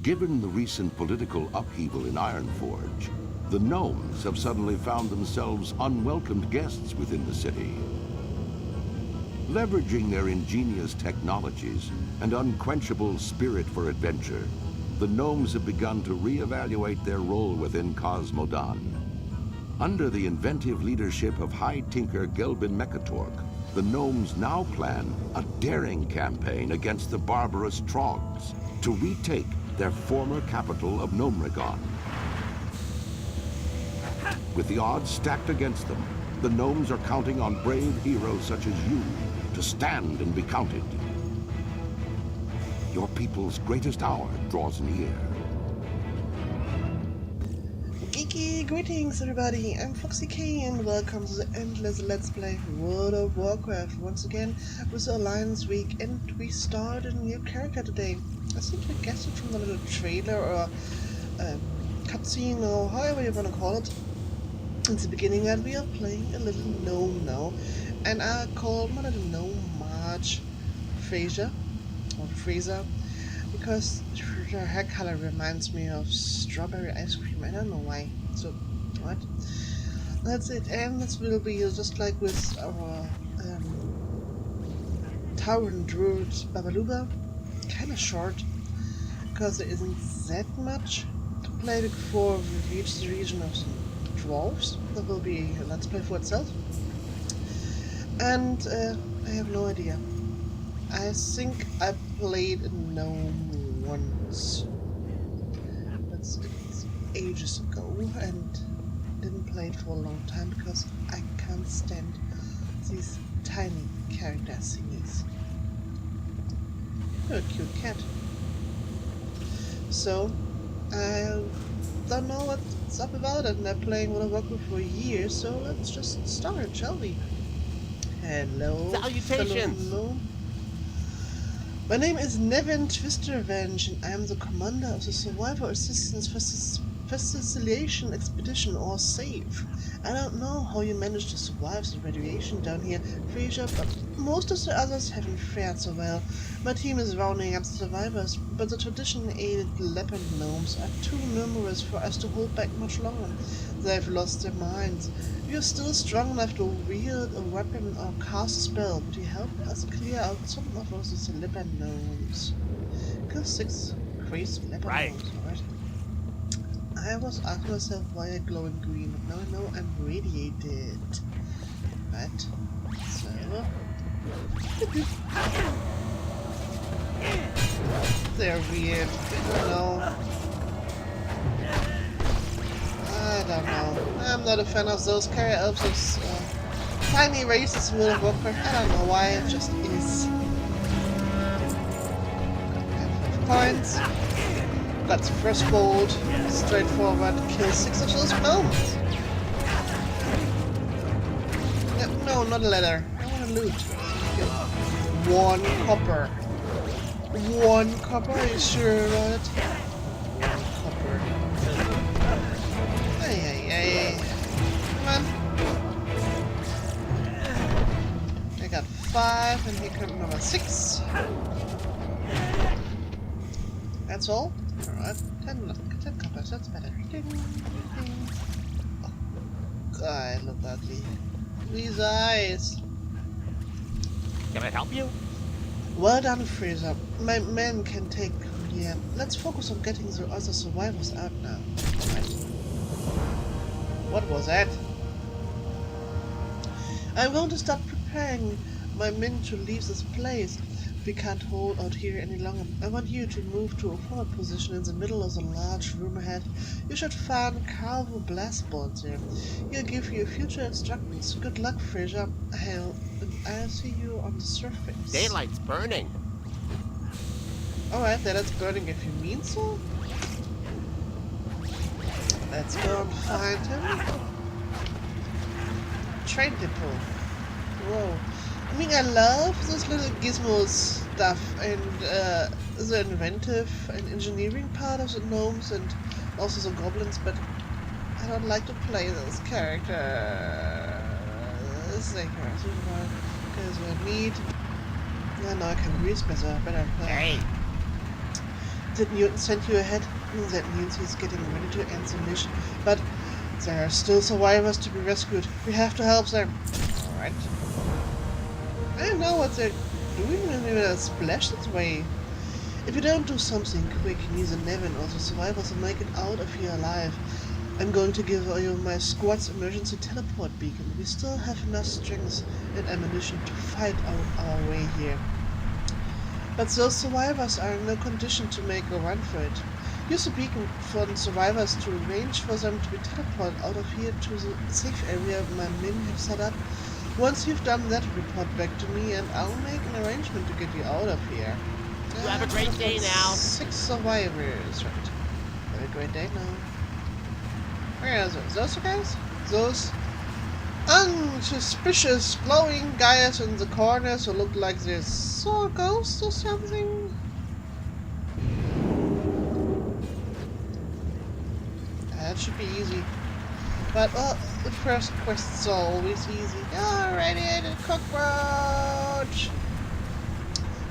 Given the recent political upheaval in Ironforge, the gnomes have suddenly found themselves unwelcomed guests within the city. Leveraging their ingenious technologies and unquenchable spirit for adventure, the gnomes have begun to reevaluate their role within Cosmodan. Under the inventive leadership of High Tinker Gelbin Mechatork, the gnomes now plan a daring campaign against the barbarous Trogs to retake their former capital of Gnomregon. With the odds stacked against them, the gnomes are counting on brave heroes such as you to stand and be counted. Your people's greatest hour draws near. Geeky greetings everybody, I'm Foxy K and welcome to the endless Let's Play World of Warcraft once again with Alliance Week, and we start a new character today. I think we guessed it from the little trailer or cutscene or however you want to call it. In the beginning that we are playing a little gnome now, and I call my little gnome Marge Fraser, because her hair color reminds me of strawberry ice cream. I don't know why. So, what? That's it. And this will be just like with our Tauren Druid Babaluga. Kinda short, because there isn't that much to play before we reach the region of the dwarves. That will be a let's play for itself. And I have no idea. I think I played a gnome once. That's ages ago, and didn't play it for a long time because I can't stand these tiny character thingies. You're a cute cat. So, I don't know what's up about it, and I'm playing World of Warcraft for years, so let's just start, shall we? Hello. Salutations! Hello. My name is Nevin Twistervenge, and I am the commander of the Survivor Assistance Facilitation Expedition, or SAVE. I don't know how you managed to survive the radiation down here, Fraser, but most of the others haven't fared so well. My team is rounding up the survivors, but the tradition-aided leopard gnomes are too numerous for us to hold back much longer. They've lost their minds. You're still strong enough to wield a weapon or cast a spell. Would you help us clear out some of those leopard gnomes? Kill 6 crazy leopard gnomes, alright? I was asking myself why I'm glowing green, but now I know I'm radiated. Right. So... they're weird. I don't know. I'm not a fan of those carrier elves, those tiny races in World of Warcraft. I don't know why, it just is. Got 5 points. Got the first gold. Straightforward. Kill 6 of those gnomes. No, not a letter. I want to loot. 1 copper. 1 copper? Are you sure about it? 1 copper. Hey. Come on. I got 5, and here comes number 6. That's all? Alright. 10 coppers, that's better. Ding, ding. Oh, God, look ugly. These eyes. Can I help you? Well done, Fraser. My men can take from here. Let's focus on getting the other survivors out now. Right. What was that? I'm going to start preparing my men to leave this place. We can't hold out here any longer. I want you to move to a forward position in the middle of the large room ahead. You should find Carvo blast boards there. He'll give you future instructions. Good luck, Fraser. I'll see you on the surface. Daylight's burning. Alright, daylight's burning if you mean so. Let's go and find him. Train depot. Whoa. I mean, I love this little gizmo stuff and the inventive and engineering part of the gnomes and also the goblins, but I don't like to play those characters. Because we need. Yeah, now I can grease better play. Hey. Did Newton send you ahead? That means he's getting ready to end the mission. But there are still survivors to be rescued. We have to help them. Alright. I don't know what they're doing when they splash that way. If you don't do something quick, neither Nevin or the survivors will make it out of here alive. I'm going to give you my squad's emergency teleport beacon. We still have enough strength and ammunition to fight our way here. But those survivors are in no condition to make a run for it. Use the beacon for the survivors to arrange for them to be teleported out of here to the safe area my men have set up. Once you've done that, report back to me and I'll make an arrangement to get you out of here. You have a great day now. 6 survivors, right. Have a great day now. Where are those? Those guys? Those unsuspicious glowing guys in the corners who look like they saw a ghost or something? That should be easy. But the first quests are always easy. Alrighty, the cockroach!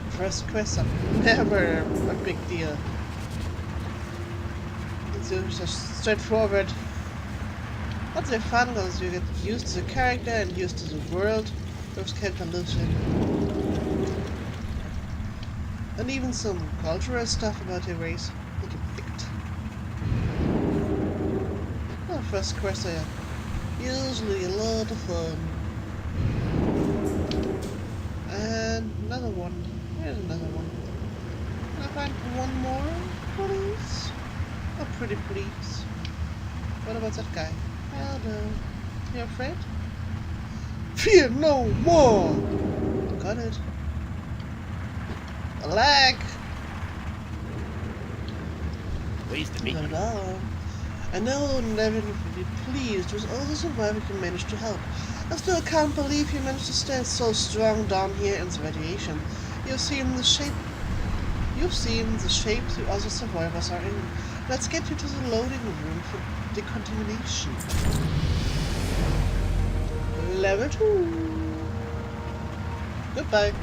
First quests are never a big deal. It's just straightforward. But they're fun because you get used to the character and used to the world those characters live in. And even some cultural stuff about your race that you picked. Well, first quests are usually a lot of fun. And another one. Here's another one. Can I find one more, please? Oh, pretty please. What about that guy? Hello. You afraid? Fear no more! Got it. A lag! Pleased to meet you. Hello. I know Nevin will be pleased with all the survivors you managed to help. I still can't believe you managed to stay so strong down here in the radiation. You've seen the shape the other survivors are in. Let's get you to the loading room for decontamination. Level 2. Goodbye.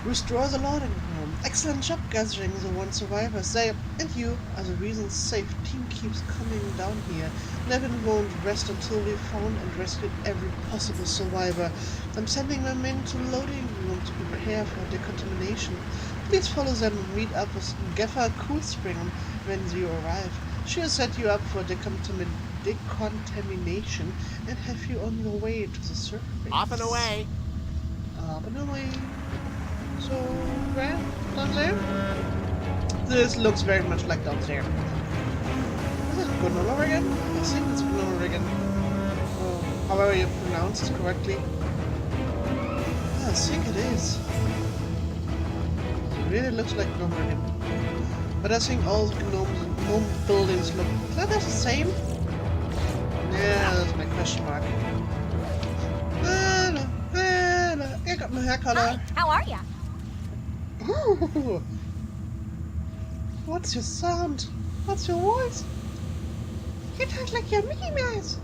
Restore the loading room. Excellent job gathering the one survivors. They and you are the reason safe team keeps coming down here. Nevin won't rest until we've found and rescued every possible survivor. I'm sending my men to the loading room to prepare for decontamination. Please follow them and meet up with Gaffer Coolspring when you arrive. She'll set you up for decontamination and have you on your way to the surface. Off and away. Up and away. So, where? Down there? This looks very much like down there. Is it Gnome again? I think it's Gnome again. Oh, however you pronounce it correctly. I think it is. It really looks like Gnome again. But I think all the gnome buildings look... Is that the same? Yeah, that's my question mark. Hello, hello. I got my hair color. Hi, how are ya? Ooh. What's your sound? What's your voice? You talk like you're Mickey Mouse.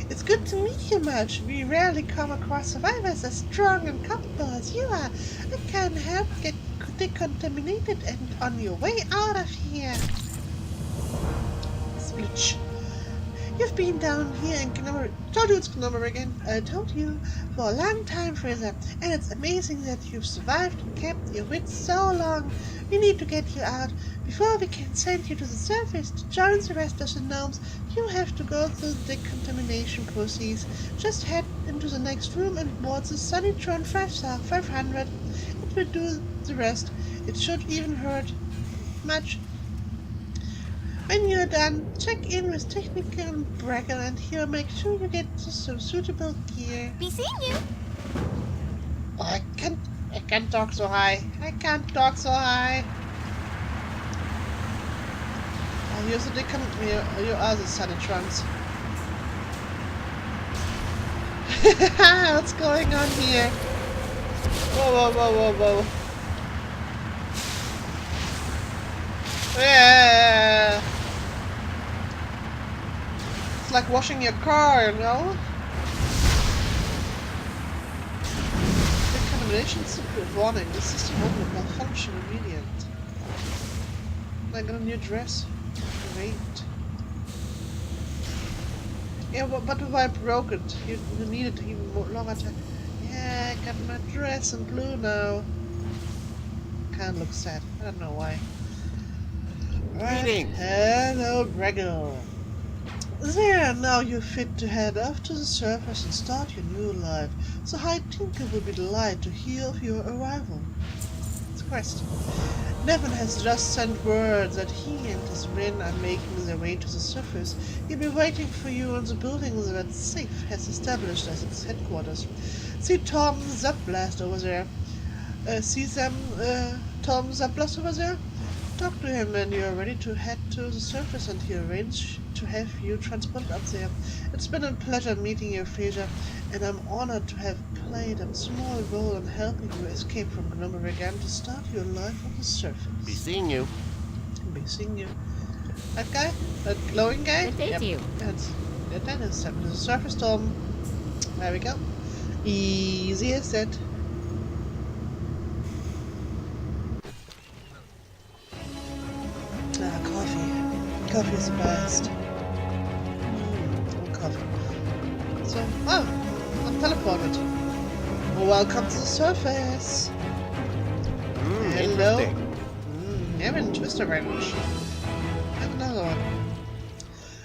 It's good to meet you, Marge. We rarely come across survivors as strong and comfortable as you are. I can help get decontaminated and on your way out of here. Splitch. You've been down here in Gnome... Told you it's Gnome again. I told you for a long time, Fraser. And it's amazing that you've survived and kept your wits so long. We need to get you out. Before we can send you to the surface to join the rest of the gnomes, you have to go through the decontamination process. Just head into the next room and board the Sunnytron 500. It will do the rest. It should even hurt much. When you're done, check in with Technical Bragger and he'll make sure you get some suitable gear. Be seeing you. Oh, I can't talk so high. I can't talk so high. Oh, here's the you are the Sunnytrons. What's going on here? Whoa, whoa, whoa, whoa, whoa. Yeah. It's like washing your car, you know? Decontamination secret warning. The system will malfunction immediate. I got a new dress. Great. Yeah, but if I broke it, you needed even more longer time. Yeah, I got my dress in blue now. Kinda looks sad. I don't know why. Right. Greetings. Hello, Braggle. There, now you're fit to head off to the surface and start your new life. So High Tinker will be delighted to hear of your arrival. It's a quest. Nevin has just sent word that he and his men are making their way to the surface. He'll be waiting for you in the building that Safe has established as its headquarters. See Tom Zapblast over there. Tom Zapblast over there? Talk to him when you're ready to head to the surface and he'll arrange to have you transported up there. It's been a pleasure meeting you, Fraser, and I'm honored to have played a small role in helping you escape from Gnome Level to start your life on the surface. Be seeing you. Be seeing you. That guy? That glowing guy? Good day to you. That is step to the surface, Tom. There we go. Easy as that. Coffee. Coffee is the best. Coffee. So, I'm teleported. Welcome to the surface. Hello. Interesting. Nevin Twister Wrench. And another one.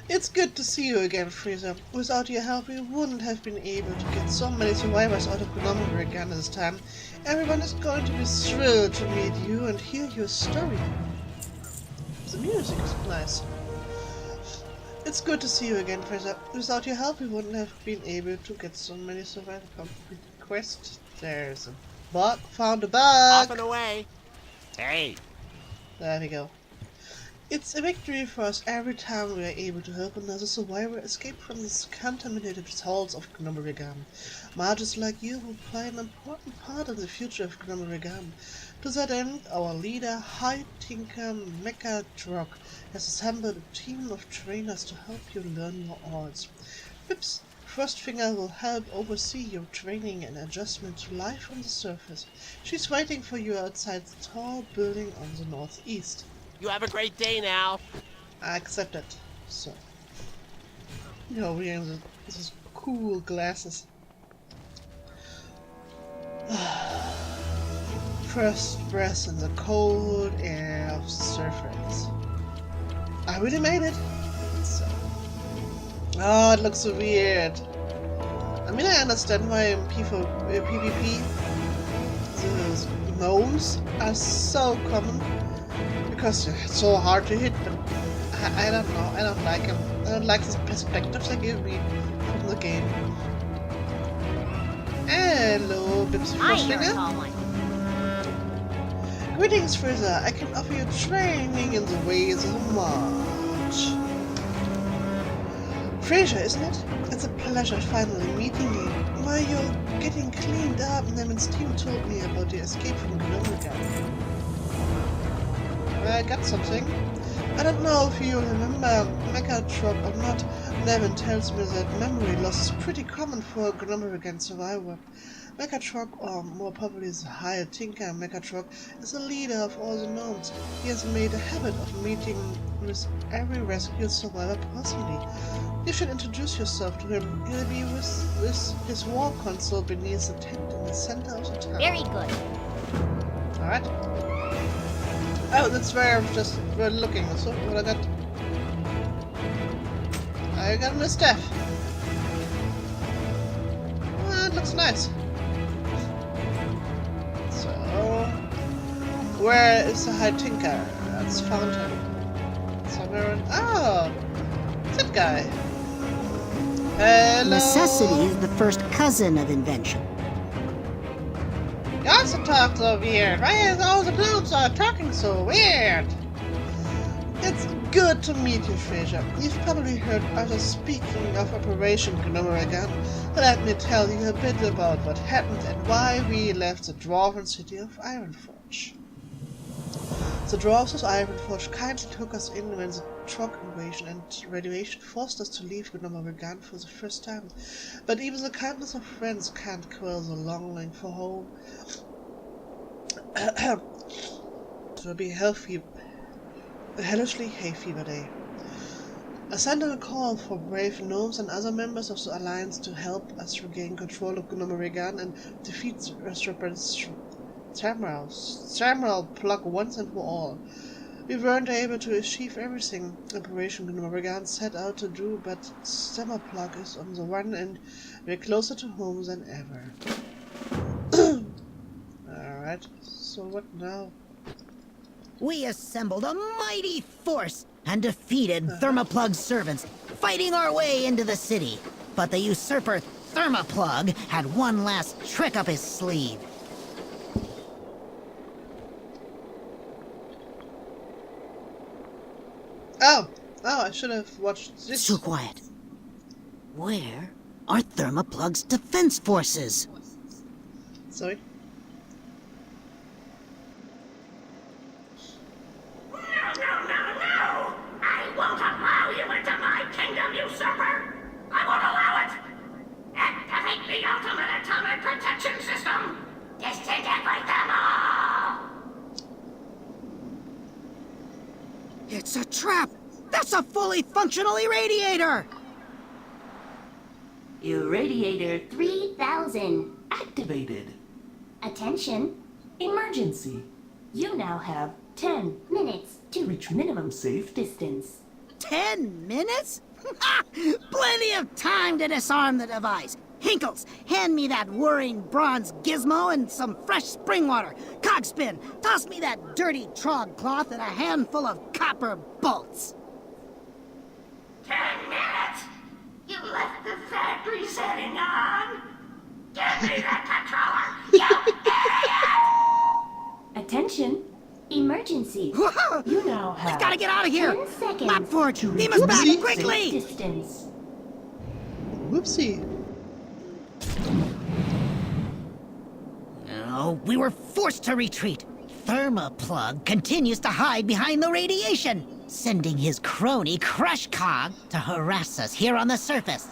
It's good to see you again, Fraser. Without your help, we wouldn't have been able to get so many survivors out of Gnome Level this time. Everyone is going to be thrilled to meet you and hear your story. The music is nice. It's good to see you again, Fraser. Without your help, we wouldn't have been able to get so many survivor quests. There's a bug. Found a bug. Off and away. Hey. There we go. It's a victory for us every time we are able to help another survivor escape from these contaminated halls of Gnome Level. Mages like you will play an important part in the future of Gnome Level. To that end, our leader, High Tinker Mechatrock, has assembled a team of trainers to help you learn your arts. Pip's first finger will help oversee your training and adjustment to life on the surface. She's waiting for you outside the tall building on the northeast. You have a great day now. I accept it. So, wearing these cool glasses. First breath in the cold air of the surface. I really made it. So. Oh, it looks so weird. I mean, I understand why in PvP the gnomes are so common. Because it's so hard to hit, but I don't know. I don't like them. I don't like the perspectives they give me from the game. Hello, Bibsy Hi, you're a Frostfinger. tall one. Greetings, Fraser. I can offer you training in the ways of March. Fraser, isn't it? It's a pleasure finally meeting you. While you're getting cleaned up, Nevin's team told me about your escape from Gnome Level. I got something. I don't know if you remember Mechatrock or not. Nevin tells me that memory loss is pretty common for a Gnome Level survivor. Mechatrock, or more probably the High Tinker Mechatrock, is the leader of all the gnomes. He has made a habit of meeting with every rescued survivor personally. You should introduce yourself to him. He'll be with his war console beneath the tent in the center of the town. Very good. Alright. Oh, that's where we're looking. So what I got? I got my staff. Oh, it looks nice. So, where is the High Tinker? That's Fountain. Somewhere in... Oh! That guy. Hello! Necessity is the first cousin of invention. You also talk so weird. Why is all the gnomes are talking so weird? It's good to meet you, Fraser. You've probably heard others speaking of Operation Gnome Level. Let me tell you a bit about what happened and why we left the dwarven city of Ironforge. The dwarves of Ironforge kindly took us in when the Trog invasion and radiation forced us to leave Gnome Level for the first time. But even the kindness of friends can't quell the longing for home. To be healthy A hellishly hay fever day. I sent out a call for brave gnomes and other members of the Alliance to help us regain control of Gnome Regan and defeat the Serpent Tramral Plug once and for all. We weren't able to achieve everything Operation Gnome Regan set out to do, but Plug is on the run and we're closer to home than ever. Alright, so what now? We assembled a mighty force and defeated Thermoplug's servants, fighting our way into the city. But the usurper Thermoplug had one last trick up his sleeve. Oh, I should have watched this. So quiet. Where are Thermoplug's defense forces? Sorry. No! I won't allow you into my kingdom, usurper! I won't allow it! Activate the ultimate atomic protection system! Disintegrate them all! It's a trap! That's a fully functional irradiator! Irradiator 3000 activated. Attention, emergency. You now have 10 minutes to reach minimum safe distance. 10 minutes? Plenty of time to disarm the device. Hinkles, hand me that whirring bronze gizmo and some fresh spring water. Cogspin, toss me that dirty trog cloth and a handful of copper bolts. 10 minutes? You left the factory setting on? Give me that controller, you idiot! Attention, emergency. You now have I've got to get out of here. 10 seconds Mapforge, to beam us back reach quickly. safe distance. Whoopsie. No, we were forced to retreat. Thermoplug continues to hide behind the radiation, sending his crony Crushcog to harass us here on the surface.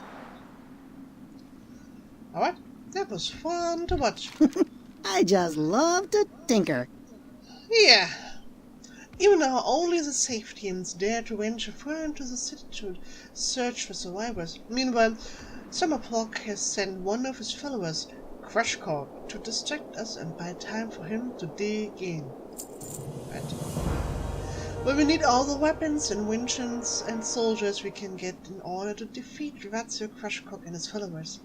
Alright, that was fun to watch. I just love to tinker. Yeah. Even now, only the safe teams dare to venture far into the city to search for survivors. Meanwhile, Summerplug has sent one of his followers, Crushcog, to distract us and buy time for him to dig in. Right. Well, we need all the weapons, inventions, and soldiers we can get in order to defeat Ratio Crushcog and his followers.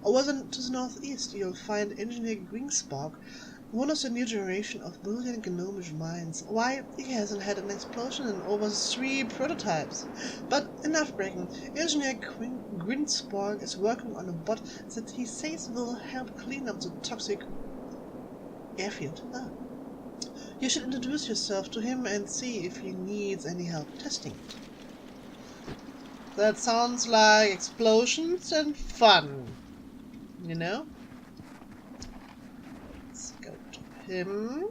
Over to the northeast, you'll find Engineer Greenspark, one of the new generation of brilliant gnomish minds. Why, he hasn't had an explosion in over 3 prototypes. But enough bragging. Engineer Greenspark is working on a bot that he says will help clean up the toxic airfield. You should introduce yourself to him and see if he needs any help testing it. That sounds like explosions and fun, you know? Let's go to him.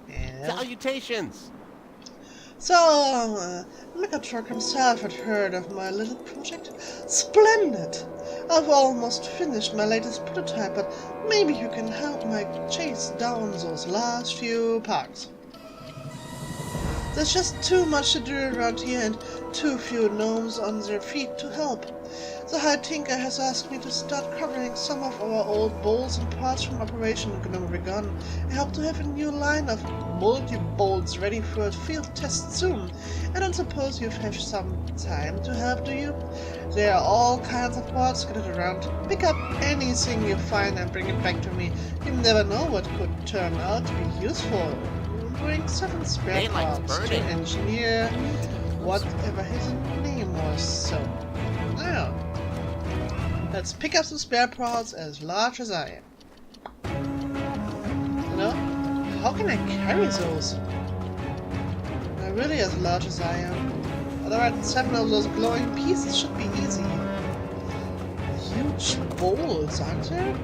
Yeah. Salutations! So, Megatruck himself had heard of my little project? Splendid! I've almost finished my latest prototype, but maybe you can help me chase down those last few parts. There's just too much to do around here and too few gnomes on their feet to help. The High Tinker has asked me to start covering some of our old bolts and parts from Operation Gnome Regan. I hope to have a new line of multi-bolts ready for a field test soon. I don't suppose you have some time to help, do you? There are all kinds of parts scattered around. Pick up anything you find and bring it back to me. You never know what could turn out to be useful. Bring 7 spare Daylight's parts to burning. engineer whatever his name was. So, now, let's pick up some spare parts as large as I am. You know? How can I carry those? They're really as large as I am. Otherwise, 7 of those glowing pieces should be easy. Huge bowls, aren't there?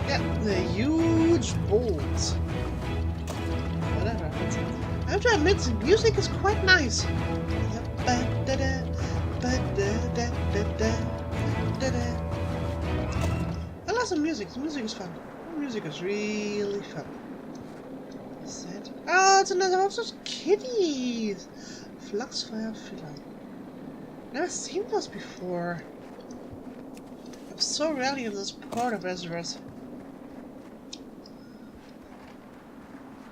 Yeah, they're huge bowls. Whatever. I have to admit, the music is quite nice. I Ah, some music. The music is fun. The music is really fun. Is that? Ah, it's another one of those kitties. Fluxfire Filler. Never seen those before. I'm so rarely in this part of Azeroth.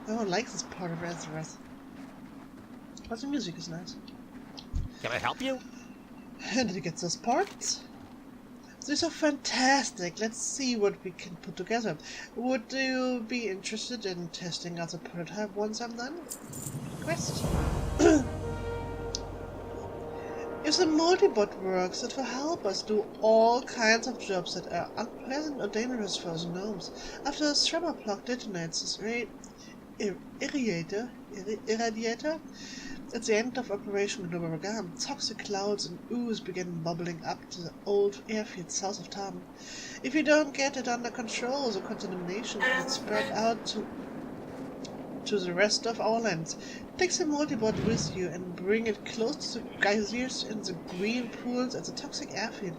I don't like this part of Azeroth. But the music is nice. Can I help you? And did you get those parts? These are fantastic. Let's see what we can put together. Would you be interested in testing out the prototype once I'm done? Quest. If the multibot works, it will help us do all kinds of jobs that are unpleasant or dangerous for the gnomes. After the Shredder plug detonates this irradiator, at the end of Operation Gnome Level, toxic clouds and ooze begin bubbling up to the old airfield south of town. If you don't get it under control, the contamination will spread out to the rest of our lands. Take the multibot with you and bring it close to the geysers and the green pools at the toxic airfield.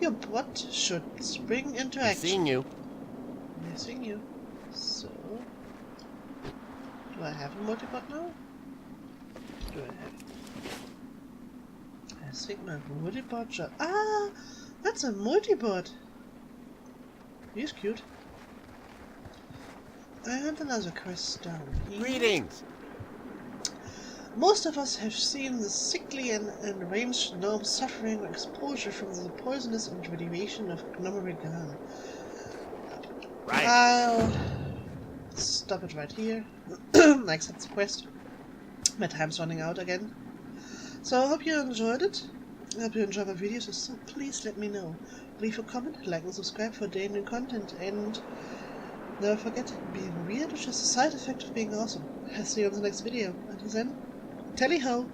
Your bot should spring into I'm action. seeing you. Missing you. So, do I have a multibot now? Do I have? I think my multibot shot. Ah, that's a multibot. He's cute. And another quest down here. Greetings. Most of us have seen the sickly and enraged gnomes suffering exposure from the poisonous and radiation of Gnome Level. Right. I'll stop it right here. I accept the quest. My time's running out again. So I hope you enjoyed it. I hope you enjoy my videos, so please let me know. Leave a comment, like and subscribe for daily new content, and never forget, being weird is just a side effect of being awesome. I'll see you on the next video. Until then, tally ho!